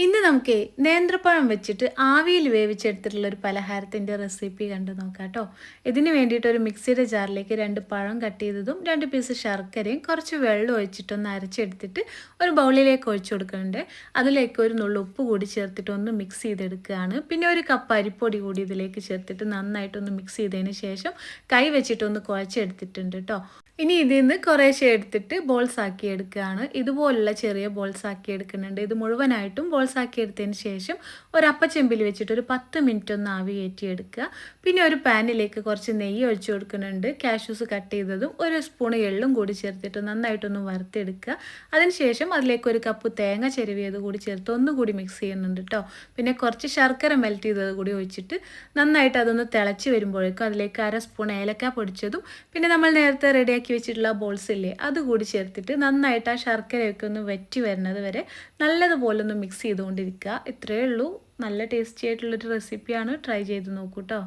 ഇന്ന് നമുക്ക് നേന്ത്രപ്പഴം വെച്ചിട്ട് ആവിയിൽ വേവിച്ചെടുത്തിട്ടുള്ള ഒരു പലഹാരത്തിൻ്റെ റെസിപ്പി കണ്ടു നോക്കാം കേട്ടോ. ഇതിന് വേണ്ടിയിട്ട് ഒരു മിക്സിയുടെ ജാറിലേക്ക് 2 പഴം കട്ട് ചെയ്തതും 2 പീസ് ശർക്കരയും കുറച്ച് വെള്ളം ഒഴിച്ചിട്ടൊന്ന് അരച്ചെടുത്തിട്ട് ഒരു ബൗളിലേക്ക് ഒഴിച്ചു കൊടുക്കുന്നുണ്ട്. അതിലേക്ക് ഒരു നുള്ളു ഉപ്പ് കൂടി ചേർത്തിട്ട് ഒന്ന് മിക്സ് ചെയ്തെടുക്കുകയാണ്. പിന്നെ ഒരു കപ്പ് അരിപ്പൊടി കൂടി ഇതിലേക്ക് ചേർത്തിട്ട് നന്നായിട്ടൊന്ന് മിക്സ് ചെയ്തതിന് ശേഷം കൈ വെച്ചിട്ടൊന്ന് കുഴച്ചെടുത്തിട്ടുണ്ട് കേട്ടോ. ഇനി ഇതിൽ നിന്ന് കുറേശ്ശെ എടുത്തിട്ട് ബോൾസ് ആക്കി എടുക്കുകയാണ്. ഇതുപോലുള്ള ചെറിയ ബോൾസ് ആക്കി എടുക്കുന്നുണ്ട്. ഇത് മുഴുവനായിട്ടും ബോൾസ് ആക്കി എടുത്തതിന് ശേഷം ഒരു അപ്പച്ചെമ്പിൽ വെച്ചിട്ട് ഒരു 10 മിനിറ്റ് ഒന്ന് ആവി കയറ്റി എടുക്കുക. പിന്നെ ഒരു പാനിലേക്ക് കുറച്ച് നെയ്യ് ഒഴിച്ചു കൊടുക്കുന്നുണ്ട്. കാഷ്യൂസ് കട്ട് ചെയ്തതും ഒരു സ്പൂൺ എള്ളും കൂടി ചേർത്തിട്ട് നന്നായിട്ടൊന്ന് വറുത്തെടുക്കുക. അതിനുശേഷം അതിലേക്ക് ഒരു കപ്പ് തേങ്ങ ചിരവിയത് കൂടി ചേർത്ത് ഒന്നുകൂടി മിക്സ് ചെയ്യുന്നുണ്ട് കേട്ടോ. പിന്നെ കുറച്ച് ശർക്കര മെൽറ്റ് ചെയ്തത് കൂടി ഒഴിച്ചിട്ട് നന്നായിട്ട് അതൊന്ന് തിളച്ച് വരുമ്പോഴേക്കും അതിലേക്ക് 1/2 സ്പൂൺ ഏലക്ക പൊടിച്ചതും പിന്നെ നമ്മൾ നേരത്തെ റെഡിയാക്കി വെച്ചിട്ടുള്ള ബോൾസ് ഇല്ലേ അതുകൂടി ചേർത്തിട്ട് നന്നായിട്ട് ആ ശർക്കരയൊക്കെ ഒന്ന് വറ്റി വരുന്നത് വരെ നല്ലതുപോലെ ഒന്ന് മിക്സ് ചെയ്തുകൊണ്ടിരിക്കുക. ഇത്രയേ ഉള്ളൂ. നല്ല ടേസ്റ്റി ആയിട്ടുള്ളൊരു റെസിപ്പിയാണ്. ട്രൈ ചെയ്ത് നോക്കൂ കേട്ടോ.